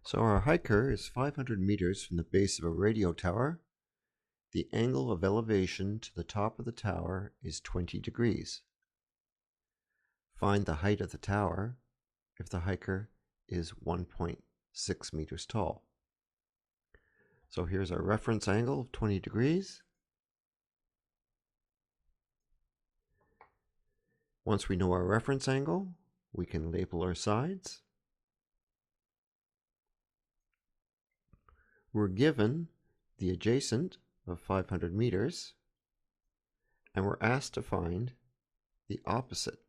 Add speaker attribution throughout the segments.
Speaker 1: So our hiker is 500 meters from the base of a radio tower. The angle of elevation to the top of the tower is 20 degrees. Find the height of the tower if the hiker is 1.6 meters tall. So here's our reference angle of 20 degrees. Once we know our reference angle, we can label our sides. We're given the adjacent of 500 meters, and we're asked to find the opposite.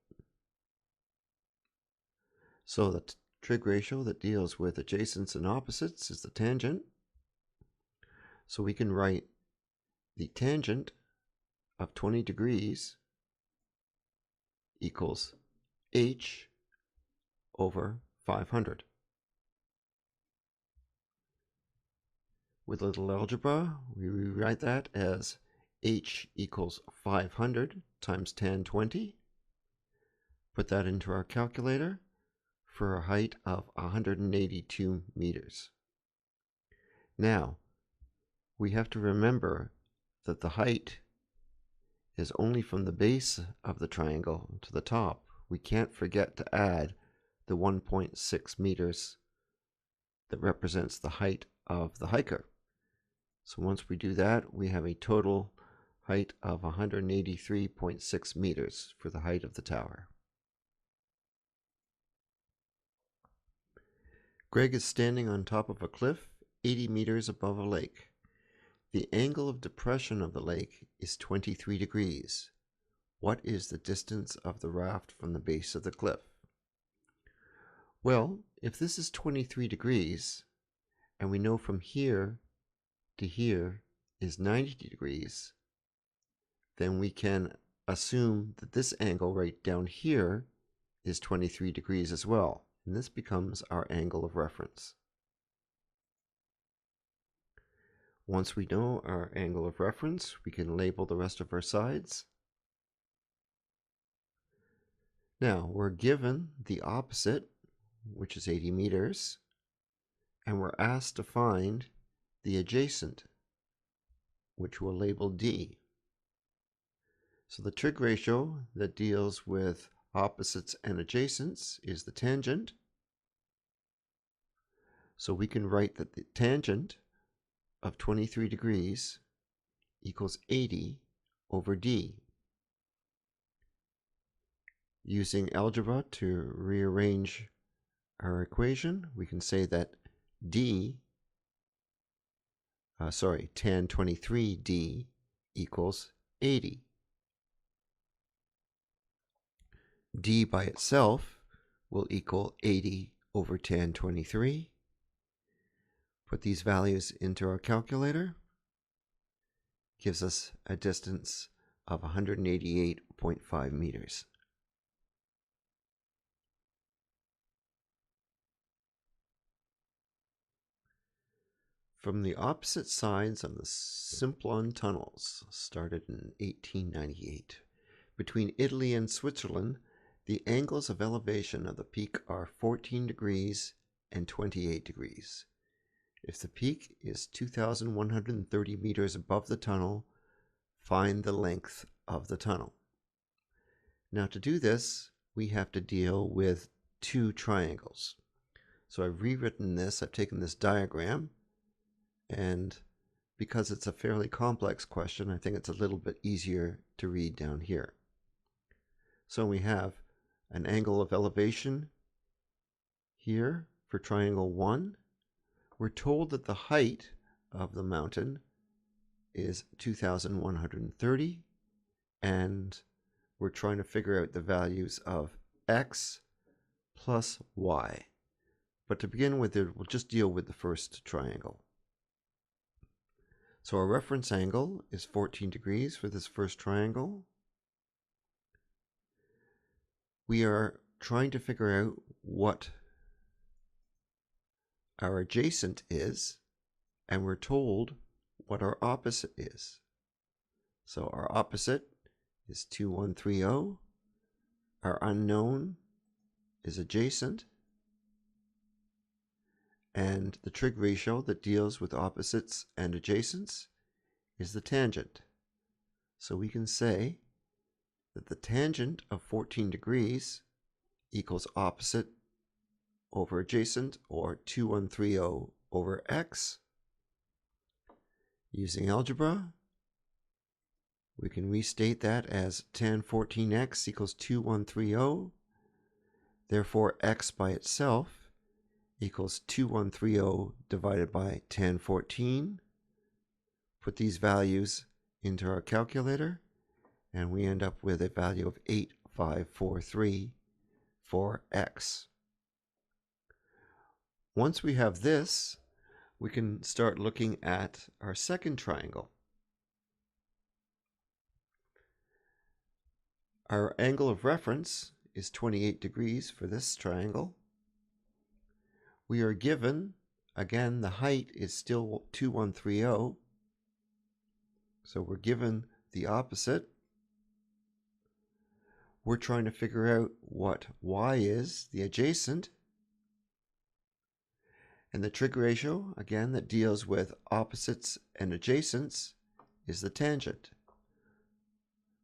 Speaker 1: So the trig ratio that deals with adjacents and opposites is the tangent. So we can write the tangent of 20 degrees equals h over 500. With a little algebra, we rewrite that as h equals 500 times tan 20. Put that into our calculator for a height of 182 meters. Now, we have to remember that the height is only from the base of the triangle to the top. We can't forget to add the 1.6 meters that represents the height of the hiker. So once we do that, we have a total height of 183.6 meters for the height of the tower. Greg is standing on top of a cliff 80 meters above a lake. The angle of depression of the lake is 23 degrees. What is the distance of the raft from the base of the cliff? Well, if this is 23 degrees, and we know from here to here is 90 degrees, then we can assume that this angle right down here is 23 degrees as well. And this becomes our angle of reference. Once we know our angle of reference, we can label the rest of our sides. Now, we're given the opposite, which is 80 meters, and we're asked to find the adjacent, which we'll label D. So the trig ratio that deals with opposites and adjacents is the tangent. So we can write that the tangent of 23 degrees equals 80 over D. Using algebra to rearrange our equation, we can say that tan 23D equals 80. D by itself will equal 80 over tan 23. Put these values into our calculator. Gives us a distance of 188.5 meters. From the opposite sides of the Simplon tunnels, started in 1898, between Italy and Switzerland, the angles of elevation of the peak are 14 degrees and 28 degrees. If the peak is 2,130 meters above the tunnel, find the length of the tunnel. Now to do this, we have to deal with two triangles. So I've rewritten this, I've taken this diagram, and because it's a fairly complex question, I think it's a little bit easier to read down here. So we have an angle of elevation here for triangle 1. We're told that the height of the mountain is 2,130, and we're trying to figure out the values of x plus y. But to begin with, we'll just deal with the first triangle. So our reference angle is 14 degrees for this first triangle. We are trying to figure out what our adjacent is, and we're told what our opposite is. So our opposite is 2130. Our unknown is adjacent, and the trig ratio that deals with opposites and adjacents is the tangent. So we can say that the tangent of 14 degrees equals opposite over adjacent, or 2130 over x. Using algebra, we can restate that as tan 14x equals 2130. Therefore, x by itself equals 2130 divided by tan 14. Put these values into our calculator, and we end up with a value of 8543 for x. Once we have this, we can start looking at our second triangle. Our angle of reference is 28 degrees for this triangle. We are given, again, the height is still 2130. So we're given the opposite. We're trying to figure out what y is, the adjacent. And the trig ratio, again, that deals with opposites and adjacents is the tangent.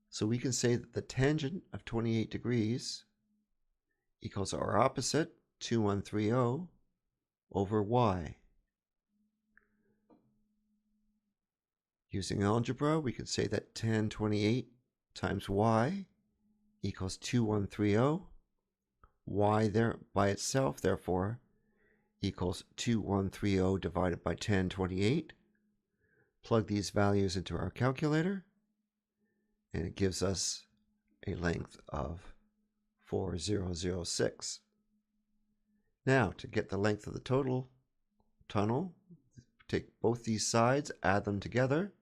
Speaker 1: So we can say that the tangent of 28 degrees equals our opposite, 2130, over y. Using algebra, we can say that tan 28 times y equals 2130. Y there by itself, therefore, equals 2130 divided by tan 28. Plug these values into our calculator, and it gives us a length of 4006. Now, to get the length of the total tunnel, take both these sides, add them together.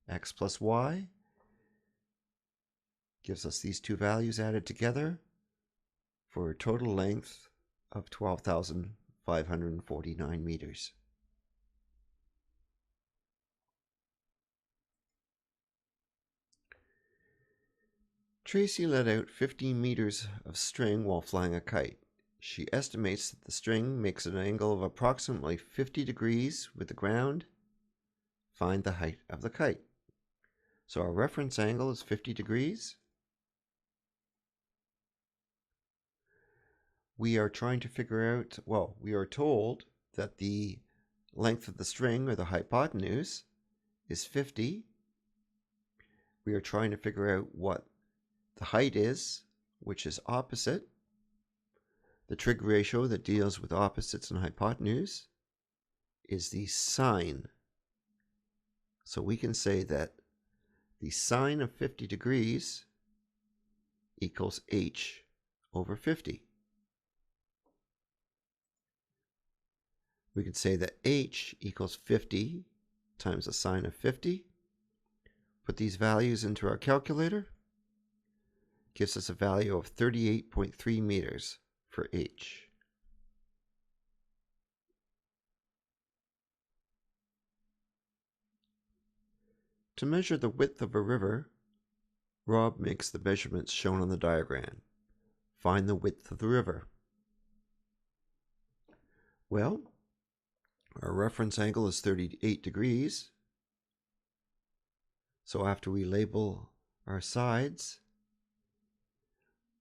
Speaker 1: X plus y gives us these two values added together for a total length of 12,549 meters. Tracy let out 15 meters of string while flying a kite. She estimates that the string makes an angle of approximately 50 degrees with the ground. Find the height of the kite. So our reference angle is 50 degrees. We are trying to figure out, well, we are told that the length of the string, or the hypotenuse, is 50. We are trying to figure out what the height is, which is opposite. The trig ratio that deals with opposites and hypotenuse is the sine. So we can say that the sine of 50 degrees equals h over 50. We can say that h equals 50 times the sine of 50. Put these values into our calculator. Gives us a value of 38.3 meters for h. To measure the width of a river, Rob makes the measurements shown on the diagram. Find the width of the river. Well, our reference angle is 38 degrees. So after we label our sides,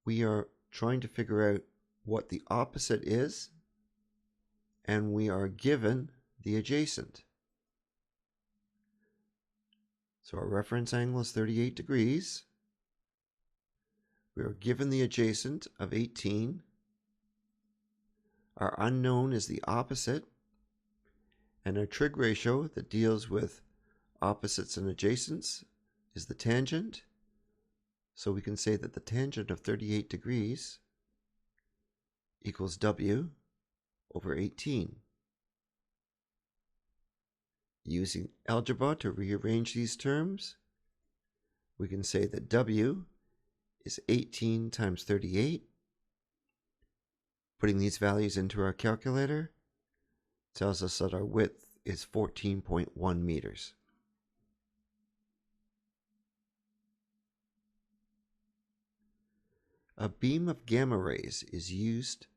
Speaker 1: we are trying to figure out what the opposite is, and we are given the adjacent. So our reference angle is 38 degrees. We are given the adjacent of 18. Our unknown is the opposite, and our trig ratio that deals with opposites and adjacents is the tangent. So we can say that the tangent of 38 degrees equals w over 18. Using algebra to rearrange these terms, we can say that w is 18 times 38. Putting these values into our calculator tells us that our width is 14.1 meters. A beam of gamma rays is used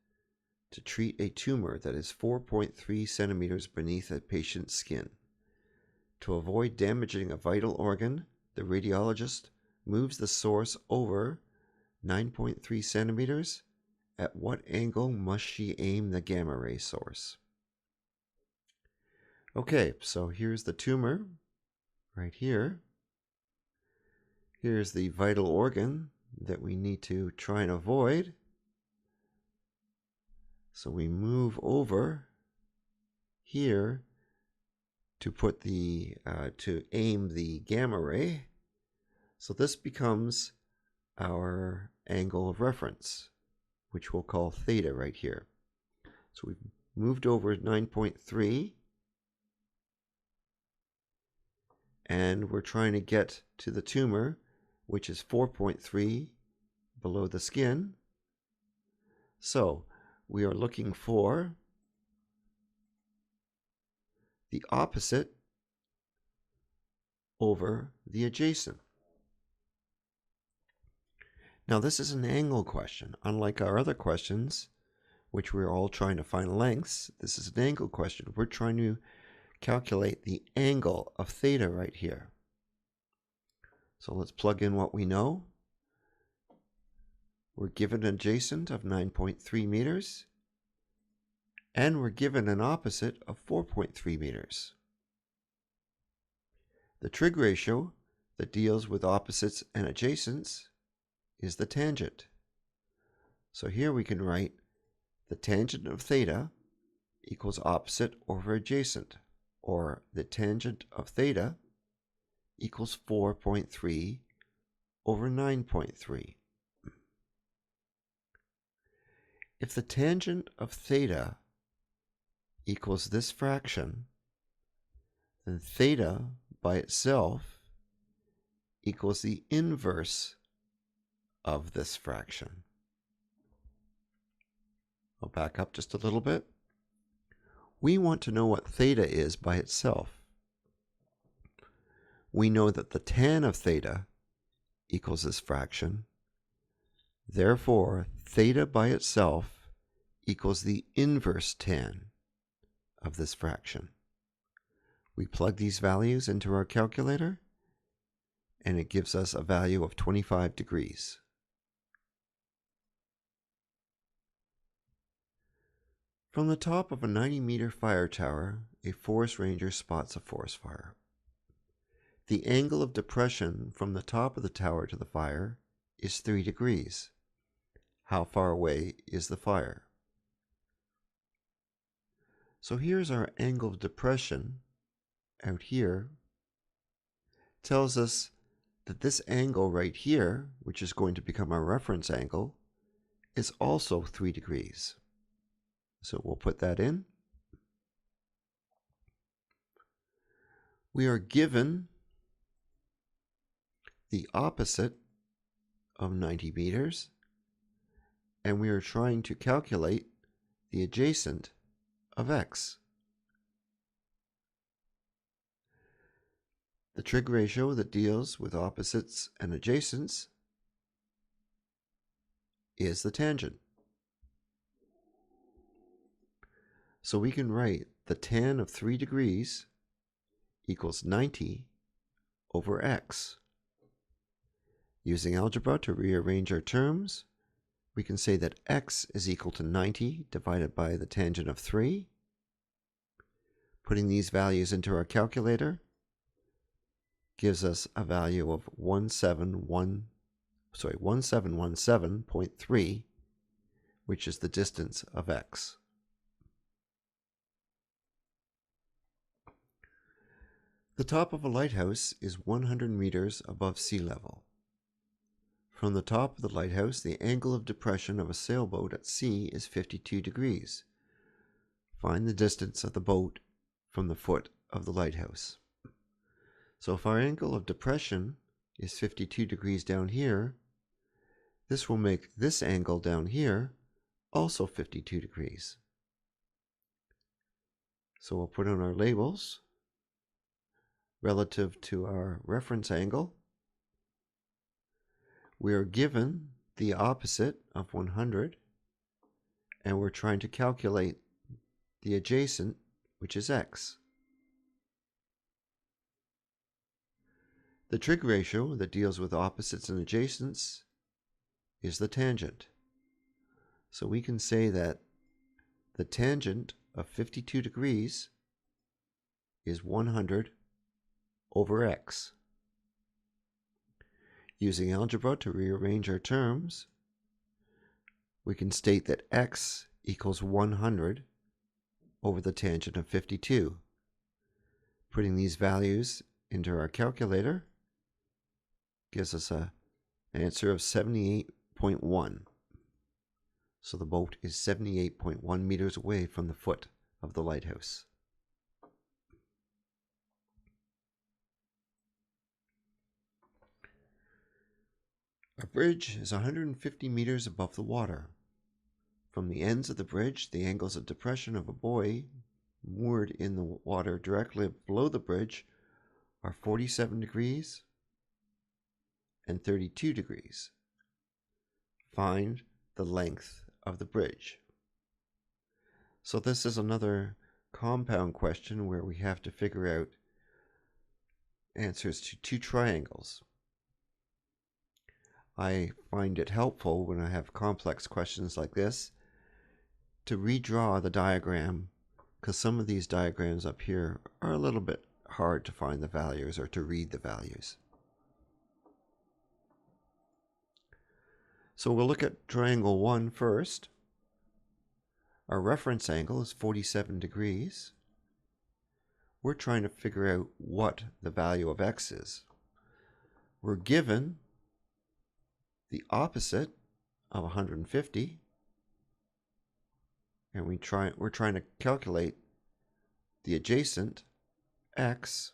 Speaker 1: to treat a tumor that is 4.3 centimeters beneath a patient's skin. To avoid damaging a vital organ, the radiologist moves the source over 9.3 centimeters. At what angle must she aim the gamma ray source? Okay, so here's the tumor right here. Here's the vital organ that we need to try and avoid. So we move over here to put to aim the gamma ray. So this becomes our angle of reference, which we'll call theta right here. So we've moved over 9.3, and we're trying to get to the tumor, which is 4.3 below the skin. So we are looking for the opposite over the adjacent. Now this is an angle question. Unlike our other questions, which we're all trying to find lengths, this is an angle question. We're trying to calculate the angle of theta right here. So let's plug in what we know. We're given an adjacent of 9.3 meters, and we're given an opposite of 4.3 meters. The trig ratio that deals with opposites and adjacents is the tangent. So here we can write the tangent of theta equals opposite over adjacent, or the tangent of theta equals 4.3 over 9.3. If the tangent of theta equals this fraction, then theta by itself equals the inverse of this fraction. I'll back up just a little bit. We want to know what theta is by itself. We know that the tan of theta equals this fraction. Therefore, theta by itself equals the inverse tan of this fraction. We plug these values into our calculator, and it gives us a value of 25 degrees. From the top of a 90-meter fire tower, a forest ranger spots a forest fire. The angle of depression from the top of the tower to the fire is 3 degrees. How far away is the fire? So here's our angle of depression out here. Tells us that this angle right here, which is going to become our reference angle, is also 3 degrees. So we'll put that in. We are given the opposite of 90 meters, and we are trying to calculate the adjacent of x. The trig ratio that deals with opposites and adjacents is the tangent. So we can write the tan of 3 degrees equals 90 over x. Using algebra to rearrange our terms, we can say that x is equal to 90 divided by the tangent of 3. Putting these values into our calculator gives us a value of 1717.3, which is the distance of x. The top of a lighthouse is 100 meters above sea level. From the top of the lighthouse, the angle of depression of a sailboat at sea is 52 degrees. Find the distance of the boat from the foot of the lighthouse. So if our angle of depression is 52 degrees down here, this will make this angle down here also 52 degrees. So we'll put on our labels relative to our reference angle. We are given the opposite of 100, and we're trying to calculate the adjacent, which is x. The trig ratio that deals with opposites and adjacents is the tangent. So we can say that the tangent of 52 degrees is 100 over x. Using algebra to rearrange our terms, we can state that x equals 100 over the tangent of 52. Putting these values into our calculator gives us an answer of 78.1. So the boat is 78.1 meters away from the foot of the lighthouse. A bridge is 150 meters above the water. From the ends of the bridge, the angles of depression of a buoy moored in the water directly below the bridge are 47 degrees and 32 degrees. Find the length of the bridge. So this is another compound question where we have to figure out answers to two triangles. I find it helpful when I have complex questions like this to redraw the diagram, because some of these diagrams up here are a little bit hard to find the values or to read the values. So we'll look at triangle 1 first. Our reference angle is 47 degrees. We're trying to figure out what the value of x is. We're given the opposite of 150, and we're trying to calculate the adjacent, x.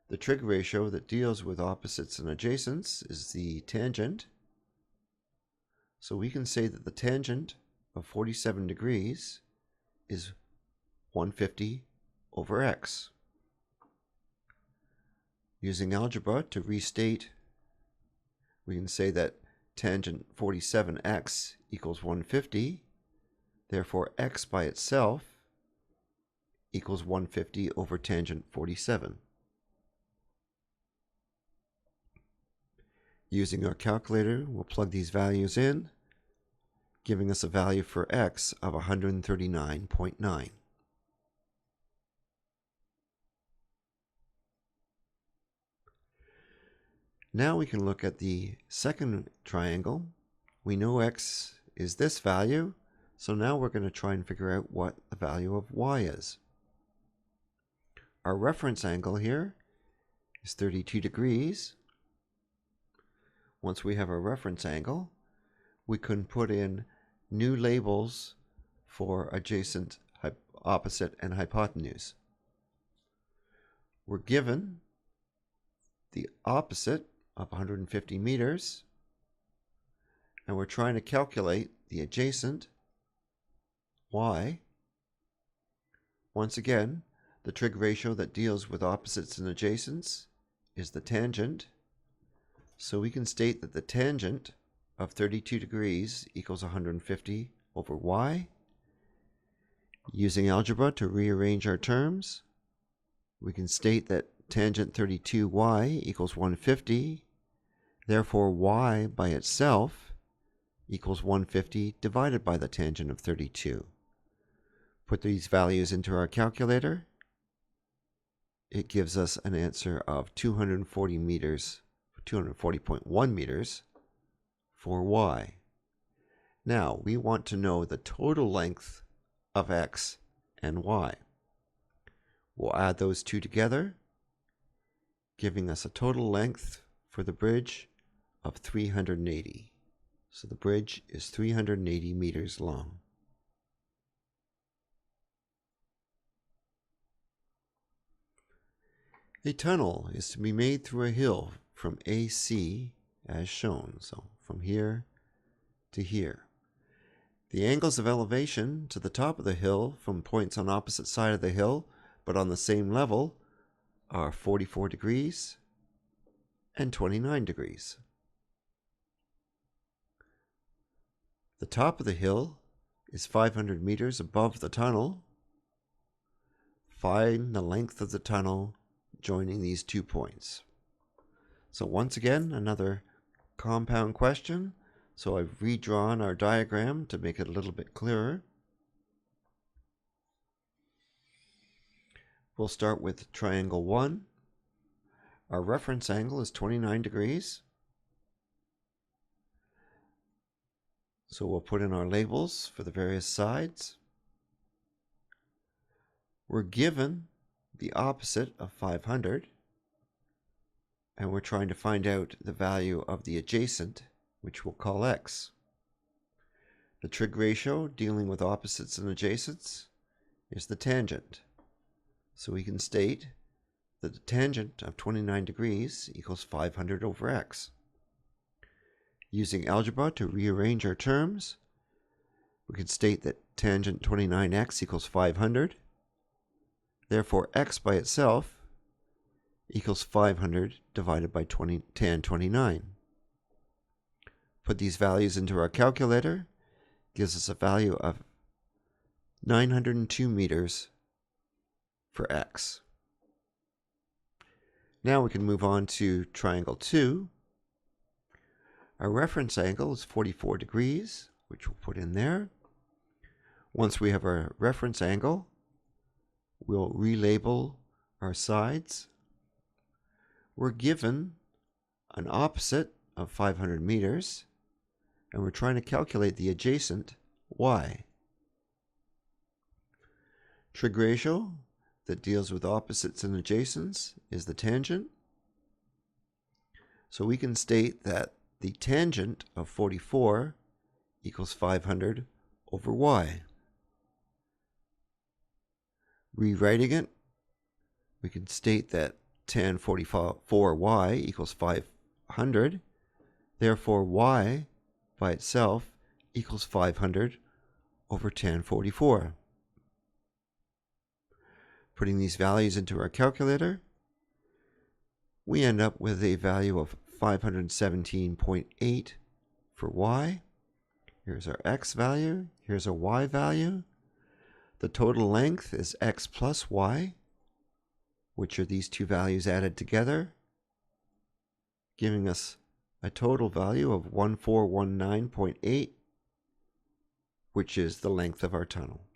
Speaker 1: The trig ratio that deals with opposites and adjacents is the tangent. So we can say that the tangent of 47 degrees is 150 over x. Using algebra to restate, we can say that tangent 47x equals 150. Therefore, x by itself equals 150 over tangent 47. Using our calculator, we'll plug these values in, giving us a value for x of 139.9. Now we can look at the second triangle. We know x is this value, so now we're going to try and figure out what the value of y is. Our reference angle here is 32 degrees. Once we have our reference angle, we can put in new labels for adjacent, opposite, and hypotenuse. We're given the opposite of 150 meters, and we're trying to calculate the adjacent, y. Once again, the trig ratio that deals with opposites and adjacents is the tangent. So we can state that the tangent of 32 degrees equals 150 over y. Using algebra to rearrange our terms, we can state that tangent 32y equals 150. Therefore, y by itself equals 150 divided by the tangent of 32. Put these values into our calculator. It gives us an answer of 240 meters, 240.1 meters for y. Now, we want to know the total length of x and y. We'll add those two together, giving us a total length for the bridge of 380. So the bridge is 380 meters long. A tunnel is to be made through a hill from AC as shown, so from here to here. The angles of elevation to the top of the hill from points on opposite side of the hill but on the same level are 44 degrees and 29 degrees. The top of the hill is 500 meters above the tunnel. Find the length of the tunnel joining these 2 points. So once again, another compound question. So I've redrawn our diagram to make it a little bit clearer. We'll start with triangle 1. Our reference angle is 29 degrees. So we'll put in our labels for the various sides. We're given the opposite of 500, and we're trying to find out the value of the adjacent, which we'll call x. The trig ratio dealing with opposites and adjacents is the tangent. So we can state that the tangent of 29 degrees equals 500 over x. Using algebra to rearrange our terms, we can state that tangent 29x equals 500. Therefore, x by itself equals 500 divided by tan 29. Put these values into our calculator, gives us a value of 902 meters for x. Now we can move on to triangle 2. Our reference angle is 44 degrees, which we'll put in there. Once we have our reference angle, we'll relabel our sides. We're given an opposite of 500 meters, and we're trying to calculate the adjacent y. Trig ratio that deals with opposites and adjacents is the tangent. So we can state that the tangent of 44 equals 500 over y. Rewriting it, we can state that tan 44y equals 500. Therefore, y by itself equals 500 over tan 44. Putting these values into our calculator, we end up with a value of 517.8 for y. Here's our x value. Here's a y value. The total length is x plus y, which are these two values added together, giving us a total value of 1419.8, which is the length of our tunnel.